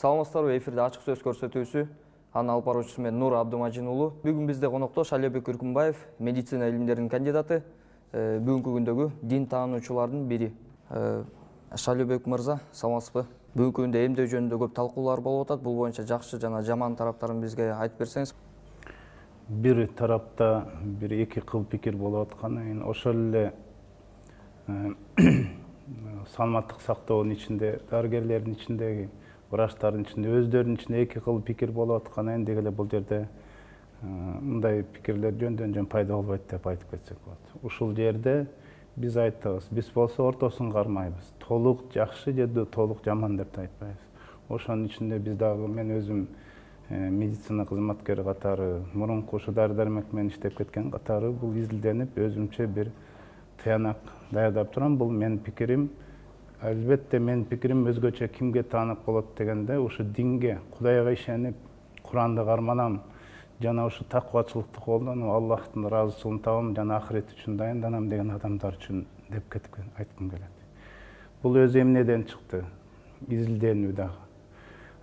Саламатсыздарбы, эфирде ачык сөз көрсөтүүсү. Анын алып баруучусу мен Нур Абдумажин уулу. Бүгүн бизде конокто Шалиобек Үркүнбаев, медицина илимдеринин кандидаты, бүгүнкү күндөгү дин таануучулардын бири. Шалиобек мырза, саламатсызбы? Бүгүнкү күндө эмдөө жөнүндө көп талкуулар болуп атат. Бул боюнча жакшы жана жаман тараптарын бизге айтып берсеңиз. Бир тарапта бир эки кыл пикир болуп атканы, ошол эле саламаттык сактоонун ичинде, дарыгерлердин ичиндеги, врачтардын ичинде, өздөрүнүн ичинде эки кыл пикир болуп атканын, деги эле бул жерде мындай пикирлер жөндөн жөн пайда болбойт деп айтып кетсек болот. Ушул жерде биз айтабыз, биз болсо ортосун кармайбыз. Толук жакшы же толук жаман деп айтпайбыз. Ошонун ичинде биз дагы, мен өзүм медицина кызматкери катары, мурунку ушу дары-дармек менен иштеп кеткен катары бул изилденип, өзүмчө бир тыянак даярдап турам. Бул менин пикирим. Албетте менин пикирим өзгөчө кимге таанак болот дегенде, ушу динге, Кудайга ишенип, Куранды карманам, жана ушу такыбачылыкты колдонуп, Аллахтын ыраазычылыгын табам, жана ахирет үчүн даянданам деген адамдар үчүн деп кетип айткым келет. Бул өзү эмнеден чыкты? Изилденүү дагы.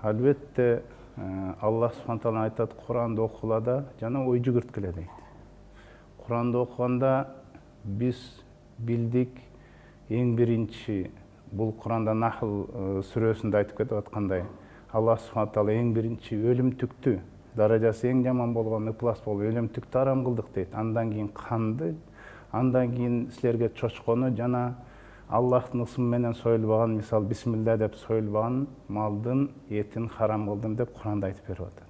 Албетте Аллах субхана таала айтат, Куранды окугула жана ой жүгүрткүлө дейт. Куранды окуганда биз билдик, эң биринчи бул Куранда Нахл сүрөсүндө айтып кетип аткандай, Аллах субхана таала эң биринчи өлүмтүктү, даражасы эң жаман болгон ыплас болуп өлүмтүктү арам кылдык дейт. Андан кийин канды, андан кийин силерге чочкону жана Аллахтын ысымы менен союлбаган, мисал бисмилла деп союлбаган малдын этин харам кылдым деп Куранда айтып берип атат.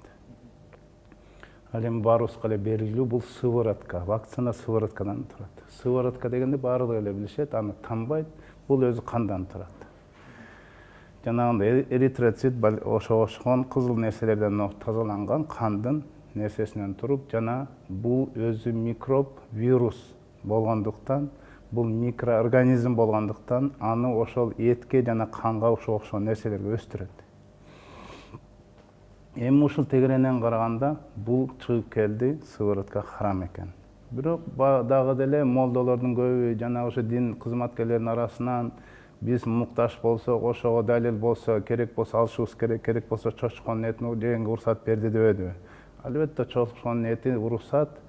Ал эми баарыбызга эле белгилүү, бул сыворотка, вакцина сывороткадан турат. Сыворотка дегенде баардыгы эле билишет, аны тамбайт, бул өзү кандан турат. Жанагындай эритроцит, ошого окшогон кызыл нерселерден тазаланган кандын нерсесинен туруп, жана бул өзү микроб, вирус болгондуктан, бул микроорганизм болгондуктан, аны ошол этке жана канга окшогон нерселерге өстүрөт. Эми ушул тегеренен караганда бул чыгып келди, сыворотка харам экен. Бирок дагы деле молдолордун көбү жана ошо дин кызматкерлеринин арасынан биз муктаж болсок, ошого далил болсо, керек болсо алышыбыз керек, керек болсо чочконун этин жегенге уруксат берди дебедиби? Албетте чочконун эти уруксат,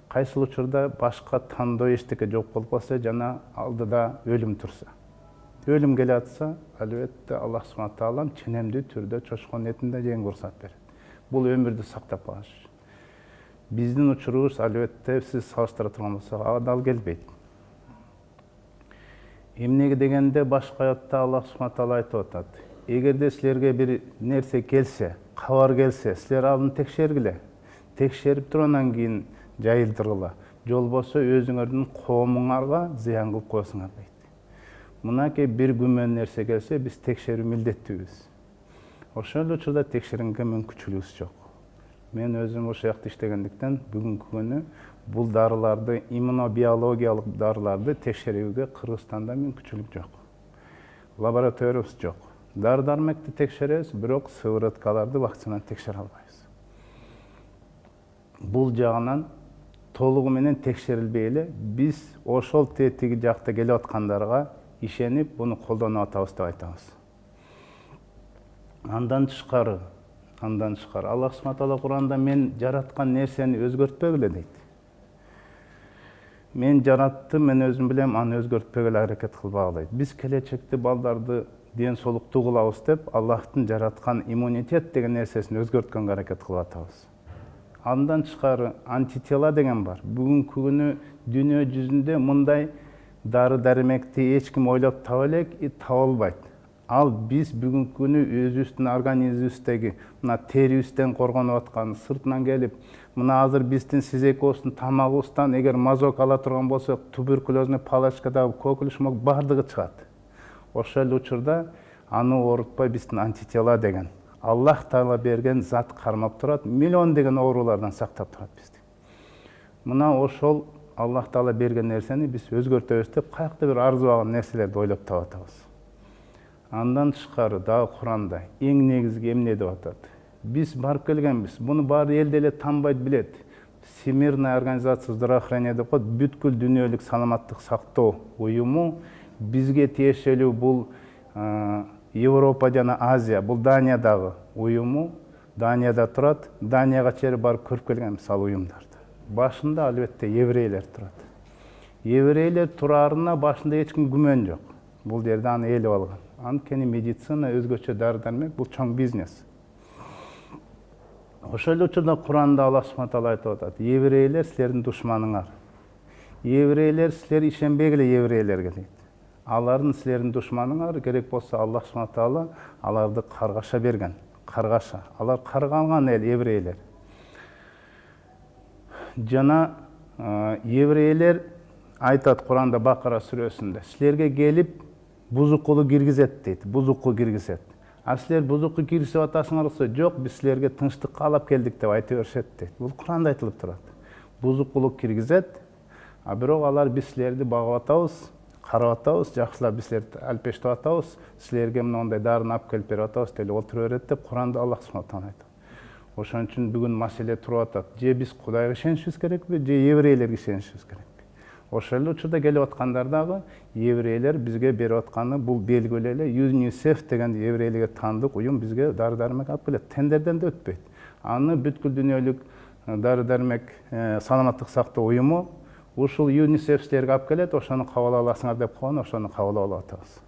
кайсыл учурда башка тандоо эчтеке жок болуп калса жана алдыда өлүм турса. Өлүм келе атса, албетте Аллах субхана таала ченемдүү түрдө чочконун этин да жегенге уруксат берет. Бул өмүрдү сактап калыш. Биздин учурубуз албетте сиз салыштыра турган болсок, адал келбейт. Эмнеге дегенде башка аятта Аллах субхана таала айтып атат. Эгерде силерге бир нерсе келсе, кабар келсе, силер аны текшергиле. Текшерип туруп андан кийин жайылдыргыла. Жолбосо өзүңөрдүн коомуңарга зыян кылып коесуңар дейт. Мынакей бир күмөн нерсе келсе, биз текшерүү милдеттүүбүз. Ошол учурда текшерүүгө мүмкүнчүлүгүбүз жок. Мен өзүм ошол жакта иштегендиктен бүгүнкү күнү бул дарыларды, иммунобиологиялык дарыларды текшерүүгө Кыргызстанда мүмкүнчүлүк жок. Лабораториябыз жок. Дары-дармекти текшеребиз, бирок сывороткаларды, вакцинаны текшере албайбыз. Бул жагынан толугу менен текшерилбей эле биз ошол тетиги жакта келип аткандарга ишенип, буну колдонуп атабыз деп айтабыз. Андан тышкары Аллах субхана таала Куранда мен жараткан нерсени өзгөртпөгүлө дейт. Мен жараттым, мен өзүм билем, аны өзгөртпөгүлө аракет кылбагыла дейт. Биз келечекте балдарды ден соолуктуу кылабыз деп, Аллахтын жараткан иммунитет деген нерсесин өзгөрткөнгө аракет кылып атабыз. Андан тышкары антитела деген бар. Бүгүнкү күнү дүйнө жүзүндө мындай дары-дармекти эч ким ойлоп таба элек, таба албайт. Ал биз бүгүнкү күнү өзүбүздүн организмибиздеги мына терибизден коргонуп аткан, сыртынан келип, мына азыр биздин сиз экөөбүздүн тамагыбыздан эгер мазок ала турган болсок, туберкулезный палачкадагы коклюш бардыгы чыгат. Ошол учурда аны оорутпай биздин антитела деген Аллах таала берген зат кармап турат, миллион деген оорулардан сактап турат бизди. Мына ошол Аллах таала берген нерсени биз өзгөртөбүз деп, каякта бир арзыбаган нерселерди ойлоп таап атабыз. Андан тышкары дагы Куранда эң негизги эмне деп атат? Биз барып келгенбиз. Буну баары эл деле танбайт, билет. Всемирная организация здравоохранения деп коет, бүткүл дүйнөлүк саламаттык сактоо уюму бизге тиешелүү бул Европа жана Азия, бул Даниядагы уюму Данияда турат. Данияга чейин барып көрүп келген мисалы уюмдарды. Башында албетте еврейлер турат. Еврейлер турарына башында эч ким күмөн жок. Бул жерде аны элип алган. Анткени медицина өзгөчө дары-дармек бул чоң бизнес. Ошол эле учурда Куранда Аллах субхана таала айтып атат: еврейлер силердин душманыңар. Еврейлер силер ишенбей эле еврейлерге дейт. Алардын силердин душманыңар, керек болсо Аллах субхана таала аларды каргаша берген. Каргаша. Алар каргалган эл еврейлер. Жана еврейлер айтат Куранда Бакара сүрөсүндө: силерге келип бузукулу киргизет дейт. Бузуку киргизет. А силер бузуку киргизип атасыңарса, жок, биз силерге тынчтык каалап келдик деп айта беришет дейт. Бул Куранда айтылып турат. Бузукулук киргизет, а бирок алар биз силерди багып атабыз, карап атабыз, жакшылап биз силерди алпештеп атабыз, силерге мындай дарыны алып келип берип атабыз деп отура берет деп Куранда Аллах субхана таала айтат. Ошон үчүн бүгүн маселе туруп атат. Же биз Кудайга ишенишибиз керекпи, же еврейлерге ишенишибиз керекпи? Ошол эле учурда келип аткандар дагы еврейлер бизге берип атканы бул белгилүү эле ЮНИСЕФ деген еврейлерге таандык уюм бизге дары-дармек алып келет. Тендерден да өтпөйт. Аны бүткүл дүйнөлүк дары-дармек саламаттык сактоо уюму ушул ЮНИСЕФ силерге алып келет, ошону кабыл аласыңар деп койгон, ошону кабыл алып атабыз.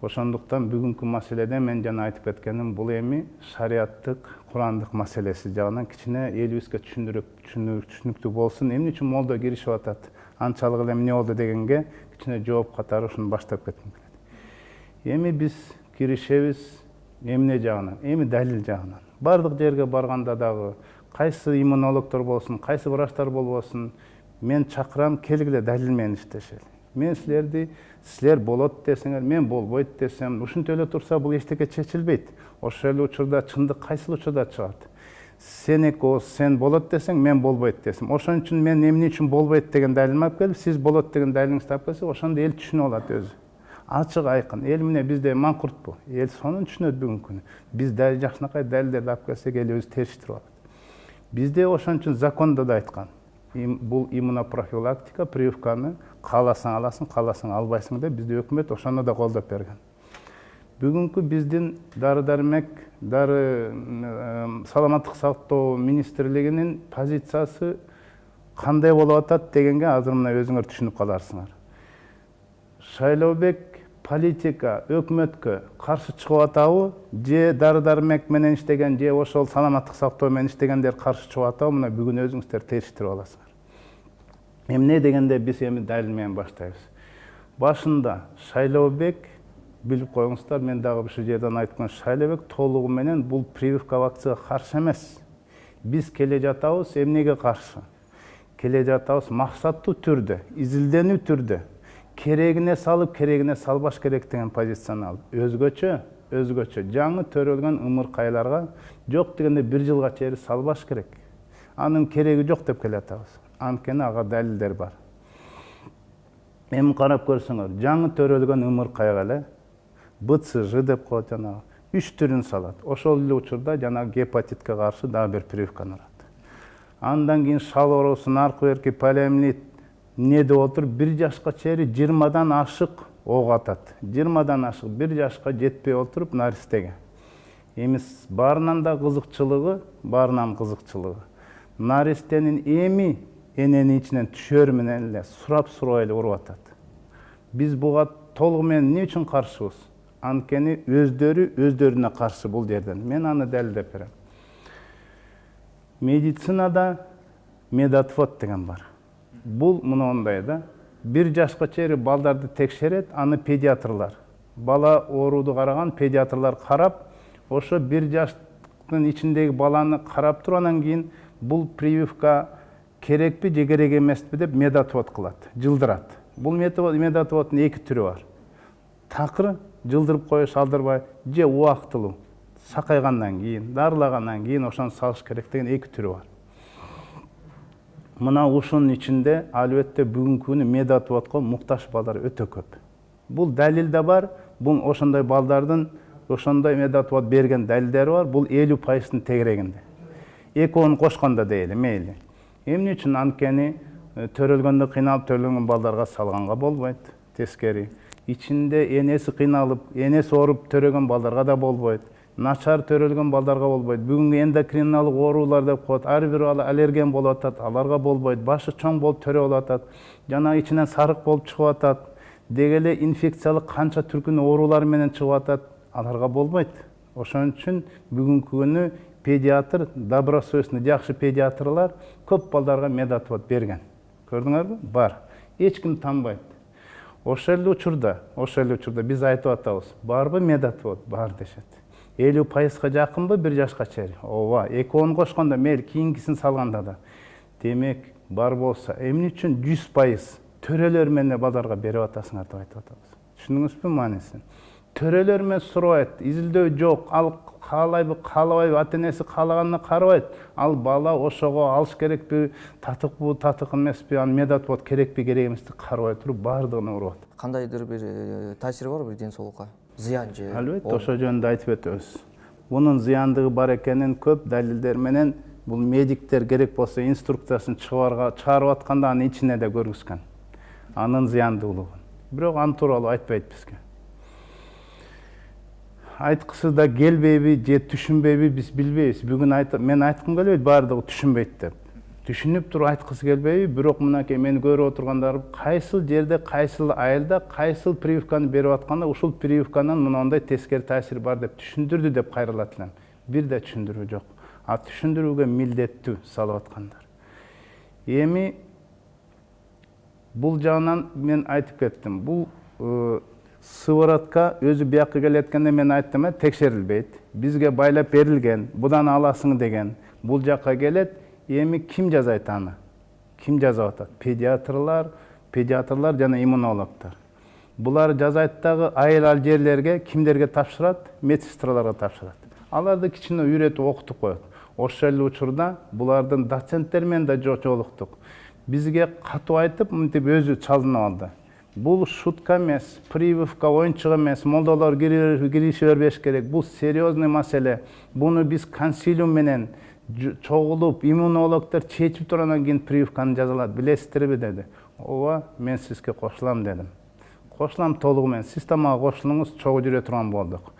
Ошондуктан бүгүнкү маселеде мен жана айтып кеткеним бул эми шариаттык, курандык маселеси жагынан кичине элибизге түшүнүктүү болсун. Эмне үчүн молдо киришип атат? Анчалык эле эмне болду дегенге кичине жооп катары ушуну баштап кетким келет. Эми биз киришебиз эмне жагынан? Эми далил жагынан. Бардык жерге барганда дагы кайсы иммунологдор болсун, кайсы врачтар болбосун, мен чакырам, келгиле далил менен иштешели. Мен силерди, силер болот десеңер, мен болбойт десем, ушинтип эле турса бул эчтеке чечилбейт. Ошол эле учурда чындык кайсыл учурда чыгат? Сен экөөс сен болот десең, мен болбойт десем. Ошон үчүн мен эмне үчүн болбойт деген далилимди алып келип, сиз болот деген далилиңизди алып келсек, ошондо эл түшүнүп алат өзү. Ачык айкын. Эл эмне бизде маңкуртпу? Эл сонун түшүнөт бүгүнкү күнү. Биз далил жакшынакай далилдерди алып келсек, эл өзү териштирип алат. Бизде ошон үчүн закондо да айткан. Бул иммунопрофилактика, прививканы кааласаң аласың, кааласаң албайсың деп бизде өкмөт ошону да колдоп берген. Бүгүнкү биздин дары-дармек, саламаттык сактоо министрлигинин позициясы кандай болуп атат дегенге азыр мына өзүңөр түшүнүп каларсыңар. Шайлообек политика өкмөткө каршы чыгып атабы, же дары-дармек менен иштеген, же ошол саламаттык сактоо менен иштегендер каршы чыгып атабы, мына бүгүн өзүңүздөр териштирип аласыңар. Эмне дегенде биз эми далил менен баштайбыз. Башында Шайлообек, билип коюңуздар, мен дагы ушул жерден айткан, Шайлообек толугу менен бул прививка вакцинага каршы эмес. Биз келе жатабыз, эмнеге каршы? Келе жатабыз максаттуу түрдө, изилденүү түрдө. Керегине салып, керегине салбаш керек деген позицияны алып. Өзгөчө жаңы төрөлгөн ымыркайларга жок дегенде 1 жылга чейин салбаш керек. Анын кереги жок деп келе атабыз. Анткени ага далилдер бар. Эми карап көрсөңөр, жаңы төрөлгөн ымыркайга эле БЦЖ деп коет жанагы 3 түрүн салат. Ошол эле учурда жанагы гепатитке каршы дагы бир прививканы алат. Андан кийин шал оорусу, наркоерки, полиомиелит не деп отуруп 1 жашка чейин 20дан ашык ок атат. 20дан ашык 1 жашка жетпей отуруп наристеге. Эми баарынан кызыкчылыгы. Наристенин эми эненин ичинен түшөр менен эле сурап эле уруп атат. Биз буга толугу менен эмне үчүн каршыбыз? Анткени өздөрүнө каршы бул жерден. Мен аны далилдеп берем. Медицинада медотвод деген бар. Бул мындай да, 1 жашка чейин балдарды текшерет, аны педиатрлар. Бала ооруду караган педиатрлар карап, ошо 1 жаштын ичиндеги баланы карап туруп, анан кийин бул прививка керекпи же керек эмеспи деп медотвод кылат, жылдырат. Бул медотводдун 2 түрү бар. Такыр жылдырып коюш алдырбай, же убактылуу сакайгандан кийин, дарылагандан кийин ошону салыш керек деген 2 түрү бар. Мына ушунун ичинде албетте бүгүнкү күнү медотводко муктаж балдар өтө көп. Бул далил да бар, бул ошондой балдардын ошондой медотвод берген далилдери бар, бул 50%-ын тегерегинде. Экөөнү кошкондо дейли, мейли. Эмне үчүн? Анткени төрөлгөндө кыйналып төрөлгөн балдарга салганга болбойт, тескери. Ичинде энеси кыйналып, энеси ооруп төрөгөн балдарга да болбойт. начар төрөлгөн балдарга болбойт. Бүгүнкү эндокриналык оорулар деп коет. Ар бир аллерген болуп атат, аларга болбойт. Башы чоң болуп төрө болуп атат. Жана ичинен сарык болуп чыгып атат. Деги эле инфекциялык канча түркүнүн оорулары менен чыгып атат. Аларга болбойт. Ошон үчүн бүгүнкү күнү педиатр, добросовестный жакшы педиатрлар көп балдарга медотвод берген. Көрдүңөрбү? Бар. Эч ким танбайт. Ошол эле учурда биз айтып атабыз. Барбы медотвод? Бар дешет. 50%га жакынбы 1 жашка чейин? Ооба, 2-10 кошкондо мейли кийинкисин салганда да. Демек, бар болсо, эмне үчүн 100% төрөлөр менен балдарга берип атасыңар деп айтып атабыз. Түшүндүңүзбү маанисин? Төрөлөр менен сурабайт, изилдөө жок, ал каалайбы, каалабайбы, ата-энеси каалаганына карабайт. Ал бала ошого алыш керекпи, татыкпы, татык эмеспи, аны медотвод керекпи, керек эмести карабай туруп баардыгына урат. Кандайдыр бир таасири барбы ден соолукка? Зыян же? Албетте, ошо жөнүндө айтып өтөбүз. Бунун зыяндыгы бар экенин көп далилдер менен бул медиктер керек болсо инструкциясын чыгарып атканда анын ичине да көргүзгөн. Анын зыяндуулугун. Бирок аны тууралуу айтпайт бизге. Айткысы да келбейби же түшүнбөйбү биз билбейбиз. Бүгүн мен айткым келбейт, баардыгы түшүнбөйт деп. Түшүнүп туруп айткысы келбейби, бирок мынакей мени көрүп отургандар кайсыл жерде, кайсыл айылда, кайсыл прививканы берип атканда ушул прививканын мындай тескери таасири бар деп түшүндүрдү деп кайрылат элем. Бир да түшүндүрүү жок. А түшүндүрүүгө милдеттүү салып аткандар. Эми бул жагынан мен айтып кеттим. Бул сыворотка өзү биякка келеткенде мен айттым, текшерилбейт. Бизге байлап берилген, будан аласың деген. Бул жакка келет. Эми ким жазайт аны? Ким жазып атат? Педиатрлар жана иммунологдор. Булар жазайт дагы айыл жерлерге кимдерге тапшырат? Медсестраларга тапшырат. Аларды кичине үйрөтүп окутуп коет. Ошол эле учурда булардын доценттер менен да жолуктук. Бизге катуу айтып, мынтип өзү чалынып алды. Бул шутка эмес, прививка оюнчук эмес, молдолор киришип бербеш керек. Бул серьезный маселе. Буну биз консилиум менен чогулуп, иммунологдор чечип турандан кийин прививканы жазалат. Билесиздерби деди. Ооба, мен сизге кошулам дедим. Кошулам толугу менен. Сиз да мага кошулуңуз, чогуу жүрө турган болдук.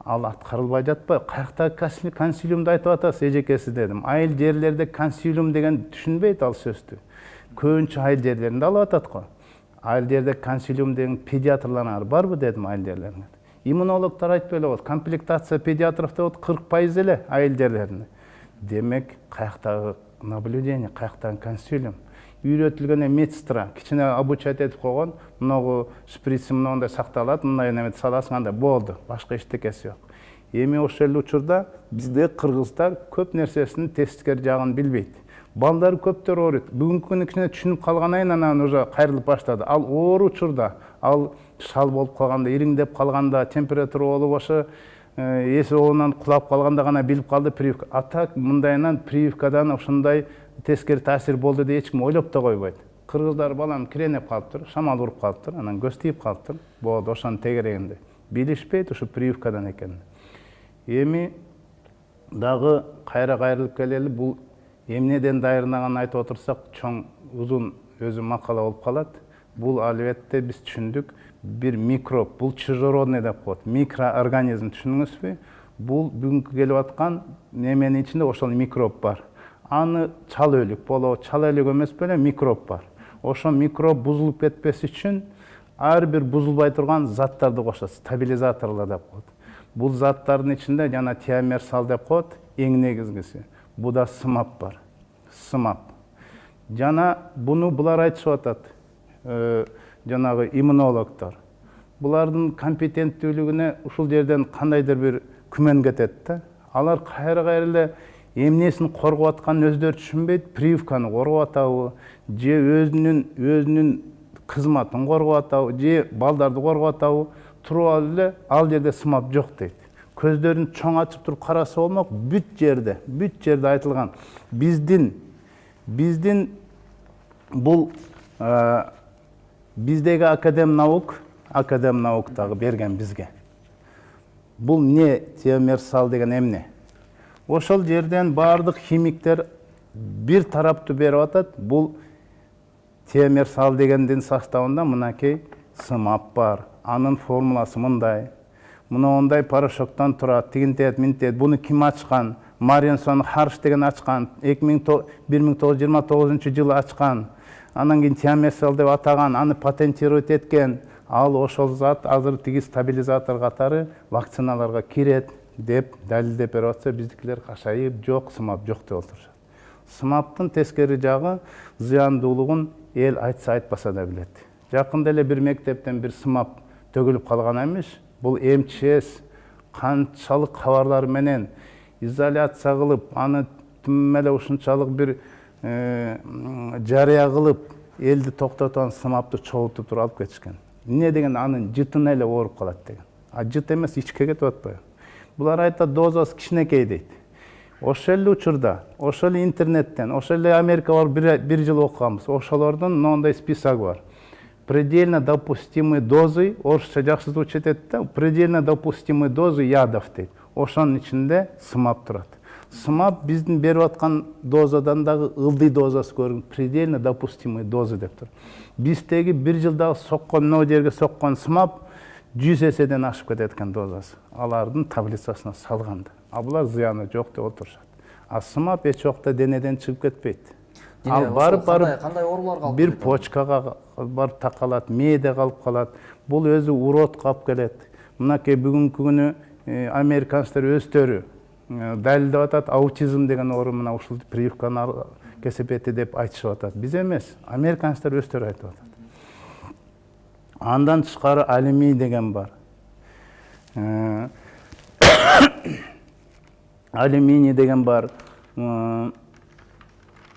Ал аткарылбай жатпайбы? Каяктагы консилиумду айтып атасыз, эжекеси дедим. Айыл жерлерде консилиум деген түшүнбөйт ал сөздү. Көбүнчө айыл жерлеринде алып атат го. Айыл жерде консилиум деген педиатрлар барбы дедим айыл жерлеринде. Иммунологдор айтпай эле болот. Комплектация педиатров деп 40% эле айыл жерлеринде. Демек, каяктагы наблюдение, каяктагы консилиум. Үйрөтүлгөн медсестра кичине обучать этип койгон, мынагу шприци мындай сакталат, мындай неме саласың, анда болду. Башка эчтекеси жок. Эми ошол эле учурда бизде кыргыздар көп нерсесин тескери жагын билбейт. Балдар көптөр ооруйт. Бүгүнкү күнү кичине түшүнүп калганайын анан уже кайрылып баштады. Ал оору учурда, ал шал болуп калганда, ириңдеп калганда, температура болуп ошо эси оонан кулап калганда гана билип калды прививка. Атак мындайынан прививкадан ошондой тескери таасир болду деп эч ким ойлоп да койбойт. Кыргыздар балам киренеп калыптыр, шамал уруп калыптыр, анан көз тийип калыптыр. Болду ошонун тегерегинде. Билишпейт ушу прививкадан экенин. Эми дагы кайрылып келели, бул эмнеден дайырнаганын айтып отурсак, чоң узун өзү макала болуп калат. Бул албетте биз түшүндүк, бир микроб, бул чужеродный деп коет, микроорганизм, түшүндүңүзбү? Бул бүгүнкү келип аткан неменин ичинде ошол микроб бар. Аны чал өлүк болобу, чал өлүк эмес беле микроб бар. Ошо микроб бузулуп кетпес үчүн ар бир бузулбай турган заттарды кошот, стабилизаторлор деп коет. Бул заттардын ичинде жана тиамерсал деп коет, эң негизгиси. Буда сымап бар. Сымап. Жана буну булар айтышып атат. Жанагы иммунологдор. Булардын компетенттүүлүгүнө ушул жерден кандайдыр бир күмөн кетет да. Алар кайра эле эмнесин коргоп атканын өздөрү түшүнбөйт, прививканы коргоп атабы, же өзүнүн кызматын коргоп атабы, же балдарды коргоп атабы, туруп эле ал жерде сымап жок дейт. Көздөрүн чоң ачып туруп караса болмок, бүт жерде айтылган. Биздин бул биздеги академ наук дагы берген бизге. Бул не тиамерсал деген эмне? Ошол жерден бардык химиктер бир тараптуу берип атат. Бул тиамерсал дегендин составында мынакей сымап бар. Анын формуласы мындай. мындай порошоктон турат, тигинтет, минтет, буну ким ачкан? Маринсон Харш деген ачкан, 1929 жылы ачкан. Анан кийин Тиамесел деп атаган, аны патентировать эткен. Ал ошол зат азыр тиги стабилизатор катары вакциналарга кирет деп далилдеп берип атса, биздикилер кашайып, жок, сымап жок деп отурушат. Сымаптын тескери жагы зыяндуулугун эл айтса айтпаса да билет. Жакында эле бир мектептен бир сымап төгүлүп калган эмес. Бул МЧС канчалык кабарлар менен изоляция кылып, аны түм эле ушунчалык бир жарыя кылып, элди токтотон сымапты чогултуп туруп алып кетишкен. Эмне деген анын жытына эле ооруп калат деген. А жыт эмес, ичке кетип атпайбы? Булар айтат, дозасы кичинекей дейт. Ошол эле учурда, ошол эле интернеттен, ошол эле Америкага барып бир жыл окуганбыз. Ошолордун мындай список бар. Предельно допустимые дозы, орусча жакшы звучит этти, предельно допустимые дозы ядов дейт. Ошонун ичинде сымап турат. Сымап биздин берип аткан дозадан дагы ылдый дозасы көрүн, предельно допустимые дозы деп тур. Биздеги бир жылдагы соккон, мына жерге соккон сымап 100 эседен ашып кетет экен дозасы. Алардын таблицасына салганда. А булар зыяны жок деп отурушат. А сымап эч убакта денеден чыгып кетпейт. Ал барып кандай ооруларга алып бир почкага барып такалат, мээде калып калат. Бул өзү урод калып келет. Мынакей бүгүнкү күнү американецтер өздөрү далилдеп атат, аутизм деген оору мына ушул прививканы кесип эти деп айтышып атат. Биз эмес, американецтер өздөрү айтып атат. Андан тышкары алюминий деген бар. Алюминий деген бар.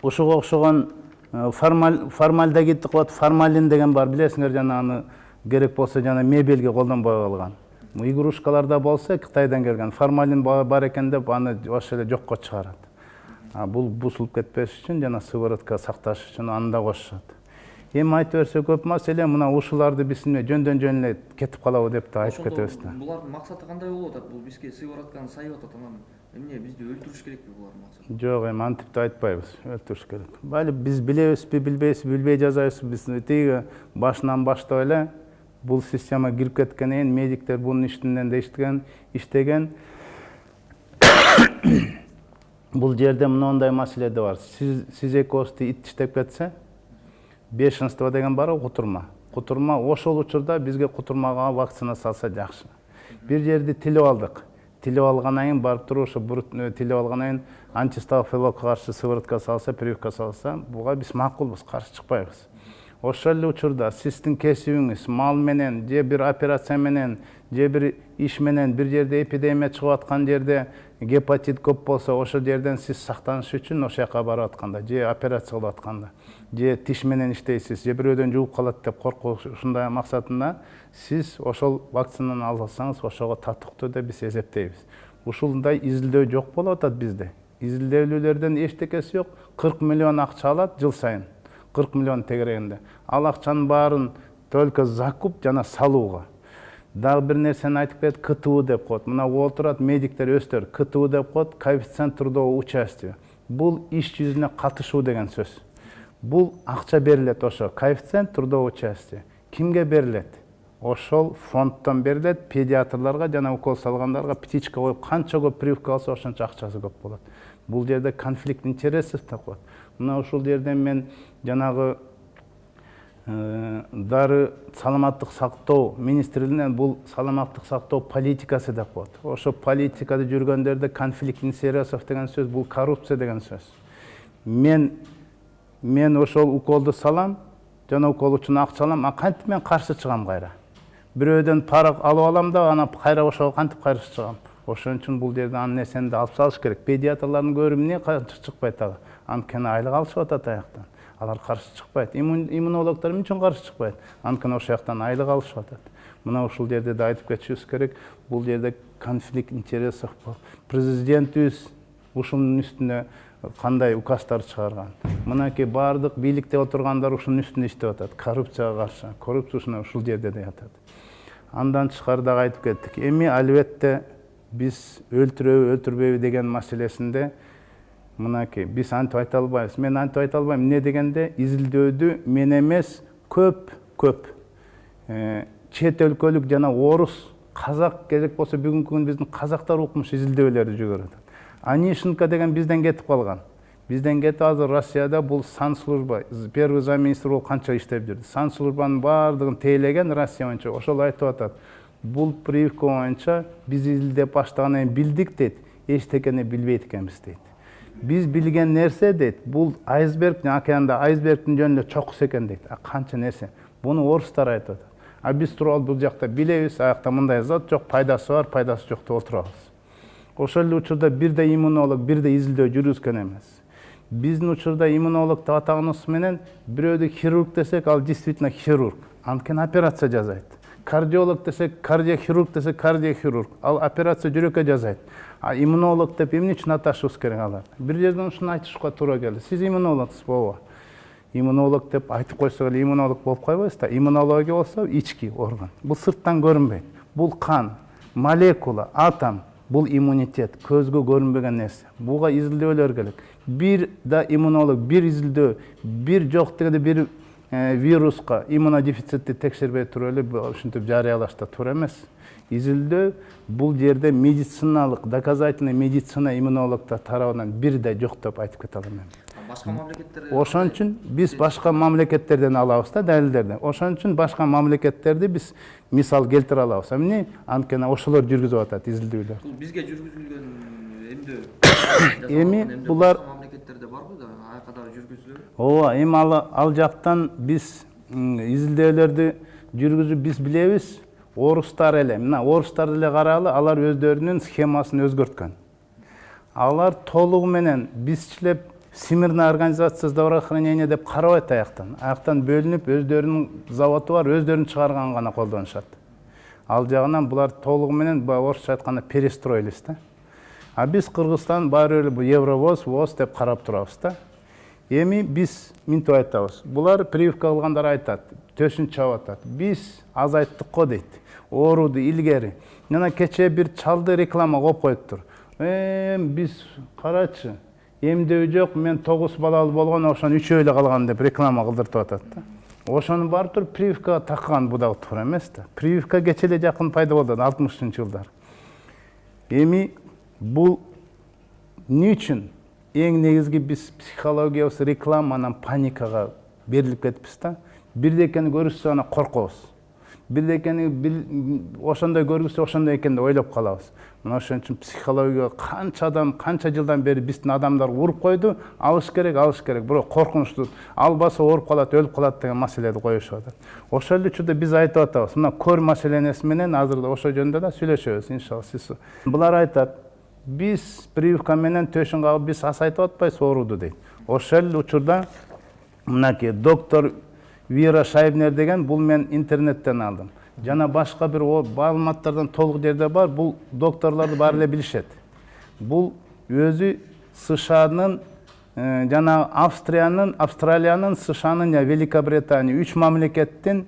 Ошого окшогон формальдегид кылат, формалин деген бар. Билесиңер, жана аны керек болсо жана мебелге колдонбой калган. Игрушкаларда болсо Кытайдан келген формалин бар экен деп аны ошол эле жокко чыгарат. Бул бузулуп кетпеш үчүн жана сыворотка сакташ үчүн аны да кошушат. Эми айтып берсе көп маселе, мына ушуларды биз жөндөн жөн эле кетип калабы деп да айтып кетебиз да. Булардын максаты кандай болуп атат? Бул бизге сыворотканы сайып атат, анан эмне бизди өлтүрүш керекпи булардын максаты? Жок, эми антип да айтпайбыз, өлтүрүш керек. Бали биз билебизби, билбейбизби, билбей жазайбызбы, биз тиги башынан баштап эле бул система кирип кеткенден кийин медиктер бунун иштинен да иштеген. Бул жерде мындай маселе да бар. Сиз экөөбүздү ит иштеп кетсе, бешенство деген бар, кутурма. Кутурма ошол учурда бизге кутурмага вакцина салса жакшы. Бир жерди тилип алдык. Тилип алгандан кийин барып туруп ошо тилип алгандан кийин антистафилокко каршы сыворотка салса, прививка салса, буга биз макулбуз, каршы чыкпайбыз. Ошол эле учурда сиздин кесибиңиз мал менен, же бир операция менен, же бир иш менен бир жерде эпидемия чыгып аткан жерде гепатит көп болсо, ошол жерден сиз сактаныш үчүн ошол жака барып атканда, же операция кылып атканда, же тиш менен иштейсиз, же бирөөдөн жугуп калат деп коркуп ушундай максатында сиз ошол вакцинаны алсаңыз, ошого татыктуу деп биз эсептейбиз. Ушундай изилдөө жок болуп атат бизде. Изилдөөлөрдөн эчтекеси жок. 40 миллион акча алат жыл сайын. 40 миллион тегерегинде. Ал акчанын баарын только закуп жана салууга. Дагы бир нерсени айтып кетет, КТУ деп коет. Мына отурат медиктер өздөрү КТУ деп коет, коэффициент трудового участия. Бул иш жүзүнө катышуу деген сөз. Бул акча берилет ошо, коэффициент трудового участия. Кимге берилет? Ошол фонддон берилет, педиатрларга жана укол салгандарга птичка коюп, канча көп прививка алса ошончо акчасы көп болот. Бул жерде конфликт интересов деп коет. Мына ушул жерден мен жанагы дары саламаттык сактоо министрлигинен бул саламаттык сактоо политикасы деп коет. Ошо политикада жүргөндөрдө конфликт интересов деген сөз, бул коррупция деген сөз. Мен ошол уколду салам, жана укол үчүн акча алам, а кантип мен каршы чыгам кайра? Бирөөдөн пара алып алам да, ана кайра ошого кантип каршы чыгам? Ошон үчүн бул жерде анын нерсени да алып салыш керек. Педиатрлардын көбү эмне каршы чыкпайт ага? Анткени айлык алышып атат аяктан. Алар каршы чыкпайт. Иммунологдор эмне үчүн каршы чыкпайт? Анткени ошол жактан айлык алышып атат. Мына ушул жерде да айтып кетишибиз керек. Бул жерде конфликт интересов бар. Президентибиз ушунун үстүнө кандай указдар чыгарган. Мынакей бардык бийликте отургандар ушунун үстүндө иштеп атат. Коррупцияга каршы. Коррупция ушул жерде да ятат. Андан тышкары дагы айтып кеттик. Эми албетте биз өлтүрөбү, өлтүрбөйбү деген маселесинде мынакей биз антип айта албайбыз. Мен антип айта албайм. Эмне дегенде изилдөөдү мен эмес, көп чет өлкөлүк жана орус қазақ керек болса бүгінгі күн біздің қазақтар укмуш изилдөөлөрдү жүргүзүп атат. Анишенко деген бизден кетип калган. Бизден кетип азыр Россияда бул сан служба, первый замминистр болуп канча иштеп жүрдү. Сан службанын баардыгын тейлеген Россия боюнча. Ошол айтып атат. Бул прививка боюнча биз изилдеп баштагандан кийин билдик дейт, эчтекени билбейт экенбиз дейт. Биз билген нерсе дейт, бул айсберг, океанда айсбергдин жөнүндө чокус экен дейт. Канча нерсе. Буну орустар айтып атат. Биз туруп бул жакта билебиз, аякта мындай зат жок, пайдасы бар, пайдасы жок деп отурабыз. Ошол эле учурда бирде иммунолог, бирде изилдөө жүргүзгөн эмес. Биздин учурда иммунолог деп атаганыбыз менен бирөөдү хирург десек, ал действительно хирург. Анткени операция жасайт. Кардиолог десек, кардиохирург десек, кардиохирург. Ал операция жүрөккө жасайт. А иммунолог деп эмне үчүн аташыбыз керек алар? Бир жерден ушуну айтышка туура келди. Сиз иммунологсуз болобу? Иммунолог деп айтып койсок эле иммунолог болуп койбойсуз да. Иммунология болсо ички орган. Бул сырттан көрүнбөйт. Бул кан, молекула, атом, бул иммунитет, көзгө көрүнбөгөн нерсе. Буга изилдөөлөр керек. Бир да иммунолог, бир изилдөө, бир жок дегенде бир вируска иммунодефицитти текшербей туруп эле ушинтип жарыялашта туура эмес. Изилдөө бул жерде медициналык, доказательный медицина иммунологдор тарабынан бир да жок деп айтып кете алам мен. Башка мамлекеттерде Ошон үчүн биз башка мамлекеттерден алабыз да далилдерди. Ошон үчүн башка мамлекеттерди биз мисал келтире алабыз. Эмне? Анткени ошолор жүргүзүп атат изилдөөлөр. Бул бизге жүргүзүлгөн эмдөө Эми булар мамлекеттерде барбы да? Аяка да жүргүзүлөбү? Ооба, эми ал жактан биз изилдөөлөрдү жүргүзүп биз билебиз. Орустар эле, мына орустарды эле карагыла, алар өздөрүнүн схемасын өзгөрткөн. Алар толугу менен бизчилеп Всемирная организация здравоохранения деп карабайт аяктан. Аяктан бөлүнүп, өздөрүнүн заводу бар, өздөрүнүн чыгарганын гана колдонушат. Ал жагынан булар толугу менен орусча айтканда перестроились да. А биз Кыргызстан баары эле Евровоз, ВОЗ деп карап турабыз да. Эми биз минтип айтабыз. Булар прививка кылгандар айтат, төшүн чабып атат. Биз азайттык го дейт. Ооруду илгери. Жана кечээ бир чалды реклама коюп коюптур. Биз карачы, эмдөө жок, мен 9 балалы болгон, ошон 3 эле калган деп реклама кылдыртып атат да. Ошону бар туруп прививкага таккан бу дагы туура эмес да. Прививка кече эле жакын пайда болду 60-жылдар. Эми бул эмне үчүн эң негизги биз психологиябыз рекламанан паникага берилип кетиппиз да. Бирдекени көрүшсө ана коркобуз. Бирдекени ошондой көргүсө ошондой экен деп ойлоп калабыз. Мына ошон үчүн психология канча адам, канча жылдан бери биздин адамдар уруп койду, алыш керек. Бирок коркунучтуу, албаса ооруп калат, өлүп калат деген маселеди коюшуп атат. Ошол эле учурда биз айтып атабыз. Мына көр маселенеси менен азыр ошол жөнүндө да сүйлөшөбүз, иншалла. Булар айтат, биз прививка менен төшүн кагып биз асайтып атпайбыз ооруду дейт. Ошол эле учурда мынакей доктор Вера Шайбнер деген, бул мен интернеттен алдым. Жана башка бир маалыматтардан толук жерде бар, бул докторлорду баары эле билишет. Бул өзү США-нын жана Австралиянын, США-нын, Великобритания 3 мамлекеттин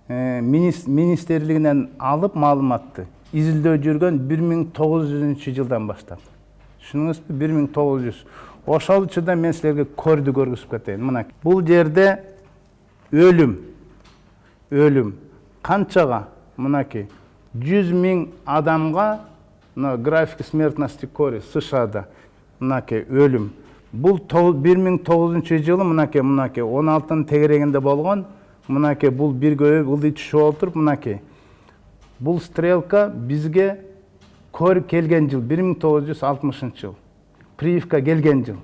министрлигинен алып маалыматты изилдөө жүргөн 1900-жылдан баштап. Түшүнүңүзбү? 1900. Ошол учурда мен силерге көрдү көргүзүп кетейин. Мына бул жерде өлүм канчага? Мынакей 100 000 адамга график смертности кори США-да. Мынакей өлүм. Бул 1900-жылы мынакей 16-нын тегерегинде болгон. Мынакей бул бир көйөк ылдый түшүп отуруп, мынакей бул стрелка бизге көр келген жыл 1960-жыл. Прививка келген жыл.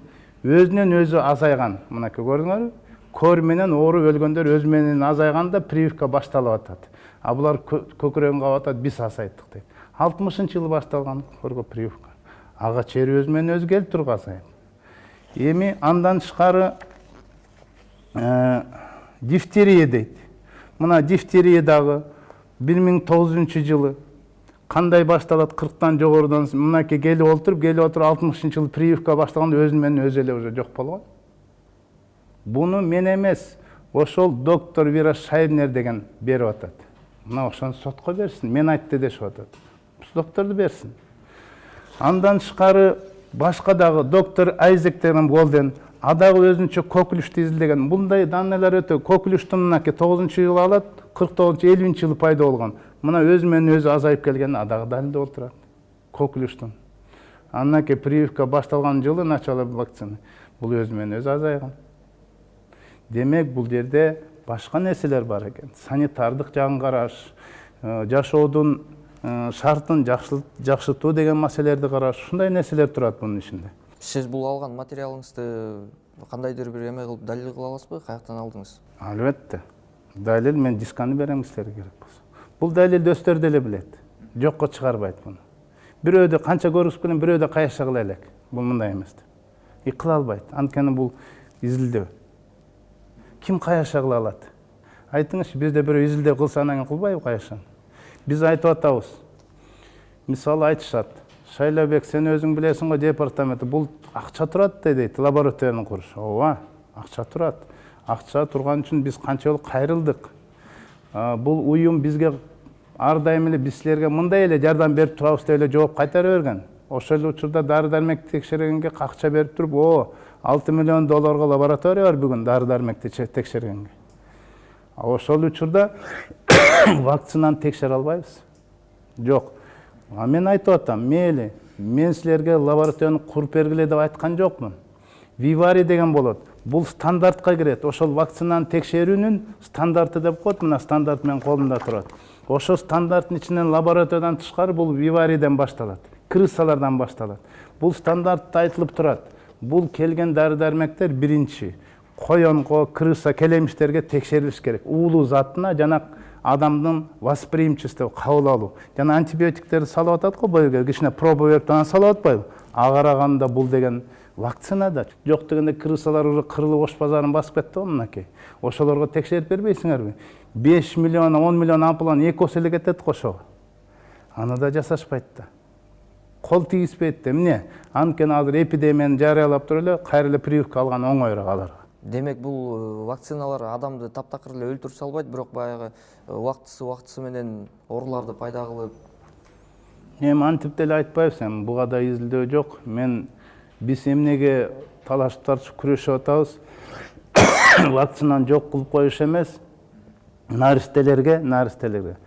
Өзүнөн өзү азайган. Мынакей көрдүңөрбү? Көр менен оору өлгөндөр өз менен азайганда прививка башталып атат. А булар көкүрөгүн кабап атат, биз азайттык дейт. 60-жылы башталган көргө прививка. Ага чейин өз менен өзү келип туруп азайт. Эми андан тышкары дифтерия дейт. Мына дифтерия дагы 1900-жылы кандай башталат? 40-тан жогорудан мынакей келип отуруп 60-жылы прививка башталганда өзү менен өзү эле уже жок болгон. Буну мен эмес, ошол доктор Вера Шайбнер деген берип атат. Мына ошону сотко берсин, мен айтты дешип атат. Докторду берсин. Андан тышкары башка дагы доктор Айзек деген Голден, адагы өзүнчө коклюшту изилдеген. Мындай данныйлар өтө. Коклюшту мынакей 9-жылы алат, 49-50 жылы пайда болгон. Мына өзү менен өзү азайып келген адагы далилде отурат. Коклюштун. Андан кийин прививка башталган жылы начало вакцина. Бул өзү менен өзү азайган. Демек, бул жерде башка нерселер бар экен. Санитардык жагын караш, жашоодун шартын жакшыртуу деген маселелерди караш, ушундай нерселер турат бунун ичинде. Сиз бул алган материалыңызды кандайдыр бир эме кылып далил кыла аласызбы? Каяктан алдыңыз? Албетте. Далил мен дисканы берем силерге керек болсо. Бул далилди өздөрү деле билет. Жокко чыгарбайт муну. Бирөөдө канча көргүзүп келем, бирөөдө каяша кыла элек. Бул мындай эмес. Кыла албайт. Анткени бул изилдөө. Ким каяша кыла алат? Айтыңызчы, бизде бирөө изилдөө кылса анан кылбайбы каяшаны? Биз айтып атабыз. Мисалы айтышат. Шайлабек, сен өзүң билесиң го департаменти, бул акча турат дейт, лабораторияны куруш. Ооба, акча турат. Акча турган үчүн биз канча жолу кайрылдык. Бул уюм бизге ар дайым эле биз силерге мындай эле жардам берип турабыз деп эле жооп кайтара берген. Ошол эле учурда дары-дармек текшергенге акча берип туруп, $6 миллион лаборатория бар бүгүн дары-дармекти текшергенге. Ошол учурда вакцинаны текшере албайбыз. Жок. Мен айтып атам, мейли, мен силерге лабораторияны куруп бергиле деп айткан жокмун. Вивари деген болот. Бул стандартка кирет. Ошол вакцинаны текшерүүнүн стандарты деп коет, мына стандарт менин колумда турат. Ошол стандарттын ичинен лабораториядан тышкары бул вивариден башталат. Крысалардан башталат. Бул стандартта айтылып турат. Бул келген дары-дармектер биринчи коёнго, крыса, келемиштерге текшерилиш керек. Уулуу затына жана адамдын восприимчивости кабыл алуу. Жана антибиотиктерди салып атат го бойго, кичине проба берип анан салып атпайбы? Ага караганда бул деген вакцина да. Жок дегенде крысалар уже кырылып ош базарын басып кетти го мынакей. Ошолорго текшерип бербейсиңерби? 5 миллион, 10 миллион ампуланы эки ос эле кетет го ошого. Аны да жасашпайт да. Кол тийиспейт да. Эмне? Анткени азыр эпидемияны жарыялап туруп эле кайра эле прививка алган оңоюраак аларга. Демек, бул вакциналар адамды таптакыр эле өлтүрө салбайт, бирок баягы убактысы менен ооруларды пайда кылып. Эми антип деле айтпайбыз, буга да изилдөө жок. Биз эмнеге талашып тартышып күрөшүп атабыз? Вакцинаны жок кылып коюш эмес, наристелерге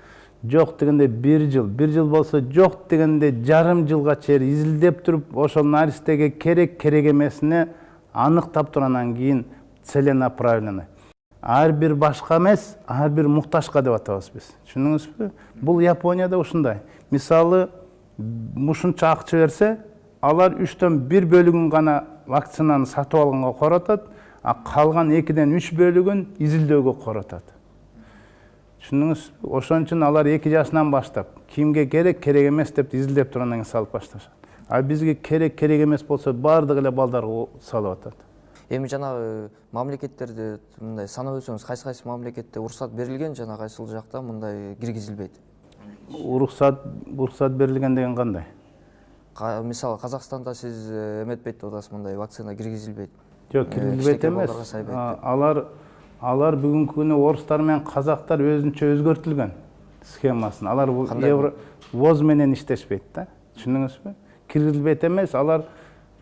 жок дегенде 1 жыл болсо жок дегенде жарым жылга чейин изилдеп туруп, ошол наристеге керек эмесине аныктап турандан кийин целенаправленно. Ар бир башка эмес, ар бир муктажга деп атабыз биз. Түшүндүңүзбү? Бул Японияда ушундай. Мисалы, ушунча акча берсе, алар 3-төн 1 бөлүгүн гана вакцинаны сатып алганга коротот, а калган 2-ден 3 бөлүгүн изилдөөгө коротот. Түшүндүңүзбү? Ошон үчүн алар 2 жашынан баштап кимге керек эмес деп изилдеп турандан кийин салып башташат. А бизге керек эмес болсо баардык эле балдарга салып атат. Эми жанагы мамлекеттерди мындай санап өтсөңүз, кайсы мамлекетте уруксат берилген, жана кайсыл жакта мындай киргизилбейт? Уруксат берилген деген кандай? Мисалы, Казакстанда сиз эметпейт деп атасыз, мындай вакцина киргизилбейт. Жок, киргизилбейт эмес. Алар бүгүнкү күнү орустар менен казактар өзүнчө өзгөртүлгөн схемасын. Алар ВОЗ менен иштешпейт да. Түшүндүңүзбү? Киргизилбейт эмес, алар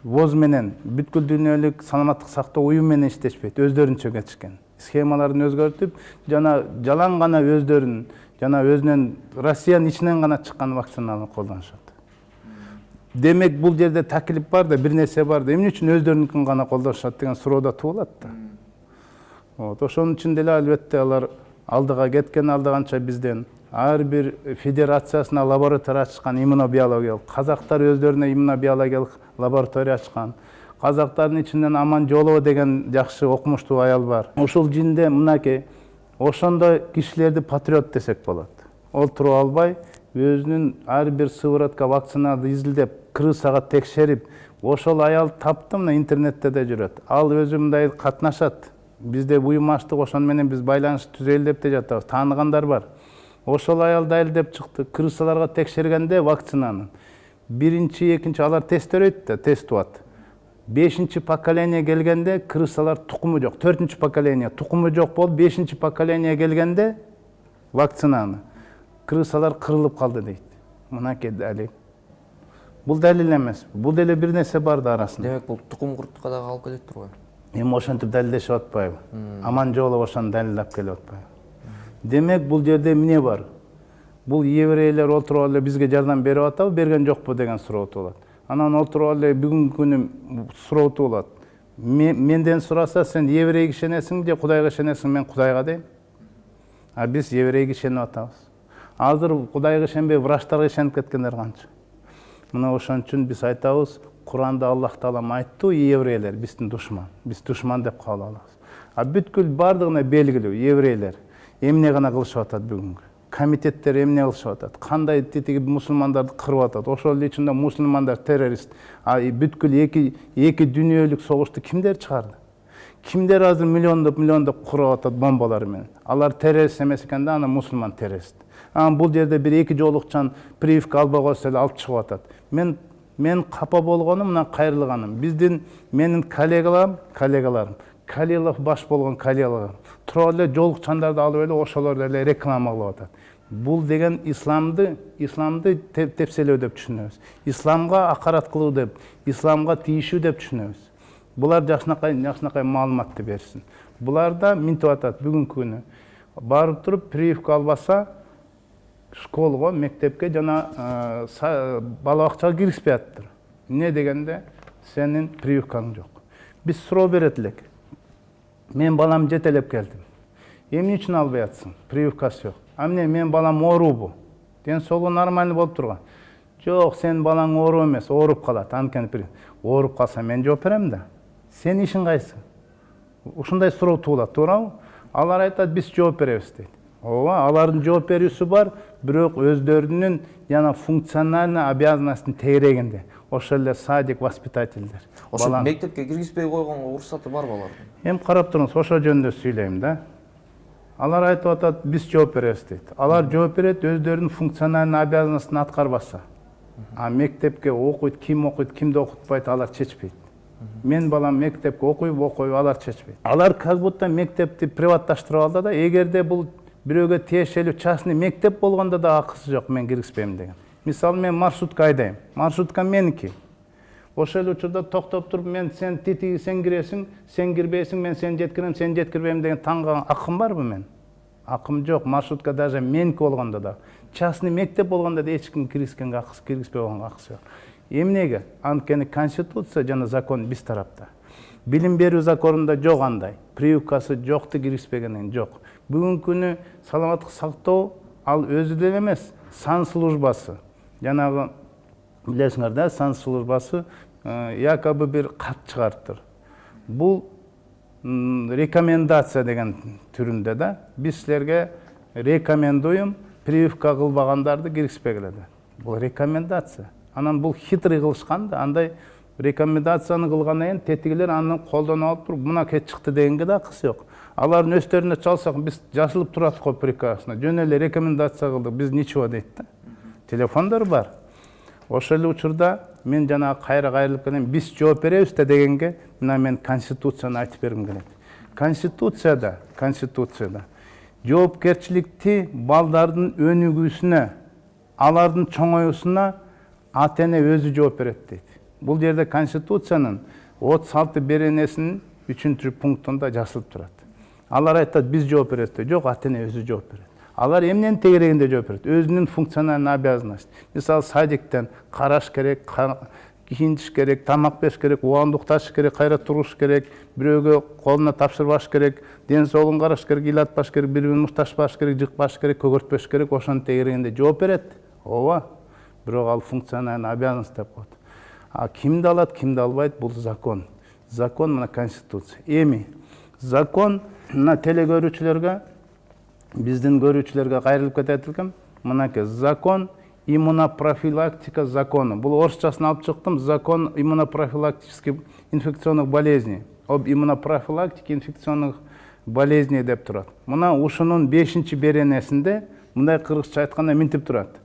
ВОЗ менен, бүткүл дүйнөлүк саламаттык сактоо уюму менен иштешпейт, өздөрүнчө кетишкен. Схемаларын өзгөртүп, жана жалаң гана өздөрүнүн, жана өзүнүн Россиянын ичинен гана чыккан вакциналарды колдонушат. Демек, бул жерде такилип бар да, бир нерсе бар да, эмне үчүн өздөрүнүкүн гана колдонушат деген суроо да туулат да. Ошон үчүн деле албетте алар алдыга кеткен, алдыганча бизден ар бир федерациясына лаборатория ачкан, иммунобиологиялык. Казактар өздөрүнө иммунобиологиялык лаборатория ачкан. Казактардын ичинен Аманжолова деген жакшы окумуштуу аял бар. Ушул жинде мынакей, ошондой кишилерди патриот десек болот. Ол туруп албай, өзүнүн ар бир сыворотка вакцинаны изилдеп, крысага текшерип, ошол аял тапты, мына интернетте да жүрөт. Ал өзү мындай катнашат. Бизде уюм ачтык, ошон менен биз байланыш түзөйлү деп жатабыз. Тааныгандар бар. Ошол аял дайылдеп чыкты. Крысаларга текшергенде вакцинаны биринчи, экинчи алар тест өрөйт да, тест туат. 5-чи поколение келгенде крысалар тукуму жок. 4-чү поколение тукуму жок болуп, 5-чи поколение келгенде вакцинаны крысалар кырылып калды дейт. Мынакей далил. Бул далил эмес. Бул деле бир нерсе бар да арасында. Демек, бул тукум курттукка дагы алып келет турбайбы? Эми ошентип далилдешип атпайбы? Аманжолов ошону далилдеп келип атпайбы? Демек бул жерде эмне бар? Бул еврейлер отуруп эле бизге жардам берип атабы, берген жокпу деген сурооту болот. Анан отуруп эле бүгүнкү күнү сурооту болот. Менден сураса, сен еврейге ишенесиң же Кудайга ишенесиң? Мен Кудайга дейм. А биз еврейге ишенип атабыз. Азыр Кудайга ишенбей врачтарга ишенип кеткендер канча. Мына ошон үчүн биз айтабыз, Куранда Аллах Таалам айтты, еврейлер биздин душман. Биз душман деп кабыл алабыз. А бүткүл бардыгына белгилүү еврейлер эмне гана кылышып атат бүгүнкү. Комитеттер эмне кылышып атат, кандай тетиги мусулмандарды кырып атат. Ошол эле ичинде мусулмандар террорист. А бүткүл эки дүйнөлүк согушту кимдер чыгарды? Кимдер азыр миллиондоп курап атат бомбалар менен? Алар террорист эмес экен да, ана мусулман террорист. Анан бул жерде бир эки жолукчан прививка албай койсо эле алып чыгып атат. Мен капа болгонум, мына кайрылганым. Менин коллегаларым, Калилов баш болгон коллегаларым туруп эле жолукчандарды алып эле ошолорду эле реклама кылып атат. Бул деген исламды тепселөө деп түшүнөбүз. Исламга акарат кылуу деп, исламга тийишүү деп түшүнөбүз. Булар жакшынакай маалыматты берсин. Булар да минтип атат бүгүнкү күнү. Барып туруп прививка албаса школго, мектепке жана бала бакчага киргизбей атыптыр. Эмне дегенде сенин прививкаң жок. Биз суроо берет элек. Мен балам жетелеп келдим. Эмне үчүн албай атсың? Прививкасы жок. А эмне мен балам оорубу? Ден соолугу нормально болуп турган. Жок, сен балаң оору эмес, ооруп калат. Анткени ооруп калса мен жооп берем да. Сен ишиң кайсы? Ушундай суроо туулат, туурабы? Алар айтат, биз жооп беребиз дейт. Ооба, алардын жооп берүүсү бар, бирок өздөрүнүн жана функциональный обязанностун тегерегинде. Ошол эле садик воспитательдер. Ошо мектепке киргизбей койгонго уруксаты бар балардын. Эми карап туруңуз, ошо жөнүндө сүйлөйм да. Алар айтып атат, биз жооп беребиз дейт. Алар жооп берет, өздөрүнүн функциональный обязанностун аткарбаса. А мектепке окуйт, кимди окутпайт, алар чечпейт. Мен балам мектепке окуйбу, алар чечпейт. Алар как будто мектепти приватташтырып алды да, эгерде бул бирөөгө тиешелүү частный мектеп болгондо да акысы жок, мен киргизбейм деген. Мисалы, мен маршрутка айдайм. Маршрутка меники. Ошол учурда токтоп туруп, мен сен тетиги сен киресиң, сен кирбейсиң, мен сен жеткирем, сен жеткирбейм деген таңга акым барбы мен? Акым жок. Маршрутка даже меники болгондо да, частный мектеп болгондо да эч ким киргизгенге акысы, киргизбей койгонго акысы жок. Эмнеге? Анткени конституция жана закон биз тарапта. Билим берүү законунда жок андай. Прививкасы жокту киргизбегенин жок. Бүгүнкү күнү саламаттык сактоо ал өзү деле эмес, сан службасы. Жанагы билесиңер да, сан службасы якобы бир кат чыгарыптыр. Бул рекомендация деген түрүндө да, биз силерге рекомендуем прививка кылбагандарды киргизбегиле да. Бул рекомендация. Анан бул хитрый кылышкан да, андай рекомендацияны кылгандан кийин тетигилер аны колдонуп алып туруп, мына кет чыкты дегенге да акысы жок. Алардын өстөрүнө чалсак, биз жазылып турат го приказына. Жөн эле рекомендация кылдык, биз ничего дейт да. Телефондор бар. Ошол эле учурда мен жана кайрылып келем, биз жооп беребиз да дегенге, мына мен конституцияны айтып бергим келет. Конституцияда жоопкерчиликти балдардын өнүгүүсүнө, алардын чоңоюусуна ата эне өзү жооп берет дейт. Бул жерде конституциянын 36 беренесинин 3-пунктунда жазылып турат. Алар айтат, биз жооп беребиз дейт. Жок, ата эне өзү жооп берет. Алар эмненин тегерегинде жооп берет? Өзүнүн функциональный обязанность. Мисалы, садиктен караш керек, кийинтиш керек, тамак бериш керек, убагында уктатыш керек, кайра туруш керек, бирөөгө колуна тапшырбаш керек, ден соолугун караш керек, ыйлатпаш керек, бири-бирин мушташпаш керек, жыкпаш керек, көгөртпөш керек, ошонун тегерегинде жооп берет. Ооба. Бирок ал функциональный обязанность деп коет. А кимди алат, кимди албайт, бул закон. Закон мына конституция. Эми закон мына телекөрүүчүлөргө, биздин көрүүчүлөргө кайрылып кетет элем. Мынакей закон иммунопрофилактика закону. Бул орусчасын алып чыктым. Закон иммунопрофилактических инфекционных болезней. Об иммунопрофилактике инфекционных болезней деп турат. Мына ушунун 5-чи беренесинде мындай кыргызча айтканда минтип турат.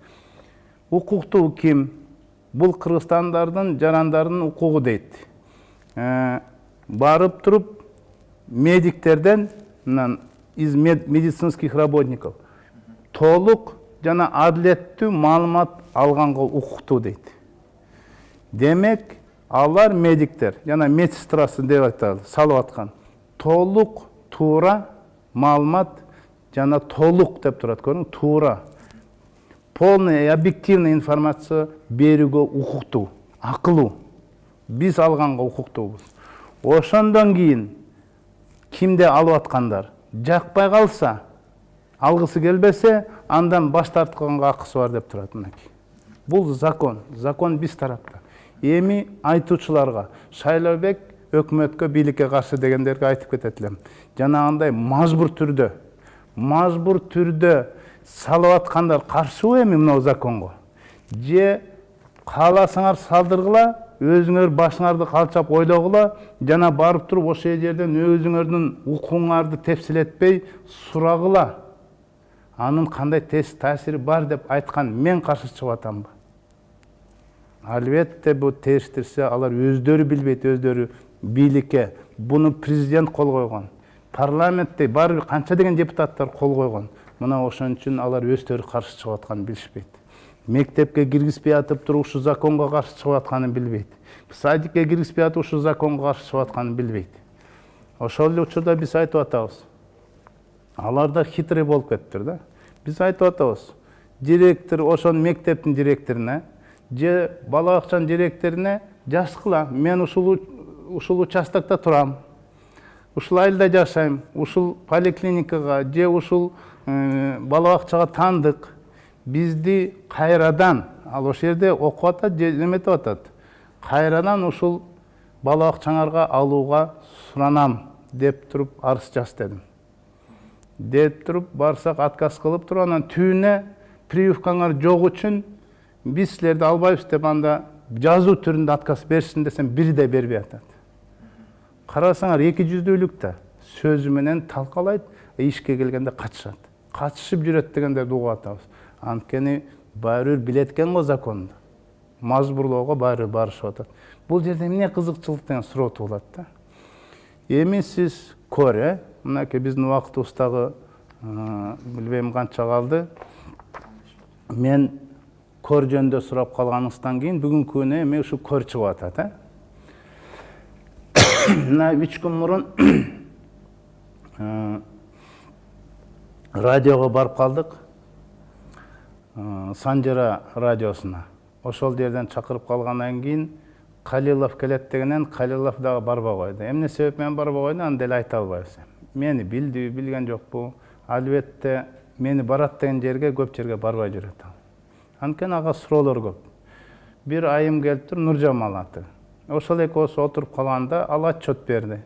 Укуктуу ким? Бул кыргызстандардын жарандардын укугу дейт. Барып туруп медиктерден, из медицинских работников толук жана адилеттүү маалымат алганга укуктуу дейт. Демек, алар медиктер жана медсестрасы деп айталы, салып аткан толук туура маалымат жана толук деп турат, көрүң, туура, полный и объективный информация берүүгө укуктуу, акылуу. Биз алганга укуктуубуз. Ошондон кийин кимде алып аткандар жакпай калса, алгысы келбесе, андан баш тартканга акысы бар деп турат мынакей. Бул закон, закон биз тарапта. Эми айтуучуларга, Шайлообек өкмөткө, бийликке каршы дегендерге айтып кетет элем. Жанагындай мажбур түрдө салып аткандар каршыбы эми мына законго? Же кааласаңар салдыргыла, өзүңөр башыңарды калчап ойлогула, жана барып туруп ошол жерден өзүңөрдүн укуңарды тепсилетпей сурагыла. Анын кандай таасири бар деп айткан мен каршы чыгып атамбы? Албетте бу териштирсе, алар өздөрү билбейт, өздөрү бийликке. Буну президент кол койгон. Парламентте бар канча деген депутаттар кол койгон. Мына ошон үчүн алар өздөрү каршы чыгып атканын билишпейт. Мектепке киргизбей атып туруп ушу законго каршы чыгып атканын билбейт. Садикке киргизбей атып ушу законго каршы чыгып атканын билбейт. Ошол эле учурда биз айтып атабыз. Алар да хитрый болуп кетиптир да. Биз айтып атабыз. Директор ошон мектептин директоруна же бала бакчанын директоруна жаш кыла. Мен ушул участокто турам. Ушул айылда жашайм. Ушул поликлиникага же ушул бала бакчага таандык. Бизди кайрадан, ал ошол жерде окуп атат, же эметип атат. Кайрадан ушул бала бакчаңарга алууга суранам деп туруп арыз жаз дедим. Деп туруп барсак отказ кылып туруп, анан түбүнө прививкаңар жок үчүн биз силерди албайбыз деп анда жазуу түрүндө отказ берсин десем, бири да бербей атат. Карасаңар, эки жүздүүлүк да сөзү менен талкалайт, ишке келгенде качышат. Качышып жүрөт дегендерди угуп атабыз. Анткени баары бир билет экен го законду. Мажбурлоого баары барышып атат. Бул жерде эмне кызыкчылык деген суроо туулат да. Эми сиз көрө, мынакей биздин убактыбыздагы билбейм канча калды. Мен көр жөнүндө сурап калганыңыздан кийин бүгүнкү күнү эми ушу көр чыгып атат, Мына 3 күн мурун радиого барып калдык. Санжара радиосуна. Ошол жерден чакырып калгандан кийин Калилов келет дегенен Калилов дагы барбай койду. Эмне себеп менен барбай койду, аны деле айта албайбыз. Мени билди, билген жокпу? Албетте мени барат деген жерге көп жерге барбай жүрөт. Анткени ага суроолор көп. Бир айым келип тур, Нуржамал аты. Ошол экөөсү отуруп калганда ал отчет берди.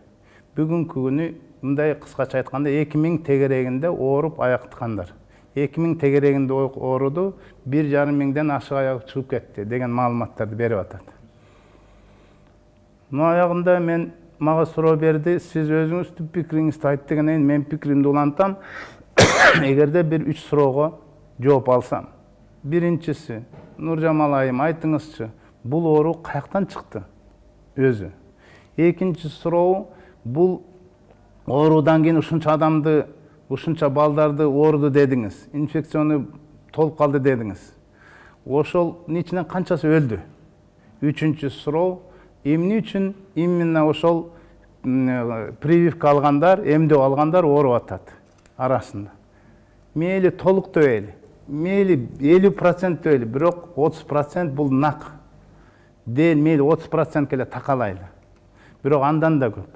Бүгүнкү күнү мындай кыскача айтканда 2000 тегерегинде ооруп аяктыкандар. 2000 тегерегинде ооруду, 1,5 миңден ашык аяк чыгып кетти деген маалыматтарды берип атат. Аягында мен мага суроо берди, сиз өзүңүздүн пикириңизди айт дегенден мен пикиримди улантам. Эгерде бир 3 суроого жооп алсам. Биринчиси, Нуржамал айым, айтыңызчы, бул оору каяктан чыкты? Өзү. Экинчи суроо, бул оорудан кийин ушунча адамды, ушунча балдарды ооруду дедиңиз, инфекциону толуп калды дедиңиз. Ошонун ичинен канчасы өлдү? Үчүнчү суроо, эмне үчүн именно ошол прививка алгандар, эмдөө алгандар ооруп атат арасында? Мейли толук дебейли, мейли 50% дебейли, бирок 30% бул нак. Дел мейли 30% эле такалайлы. Бирок андан да көп.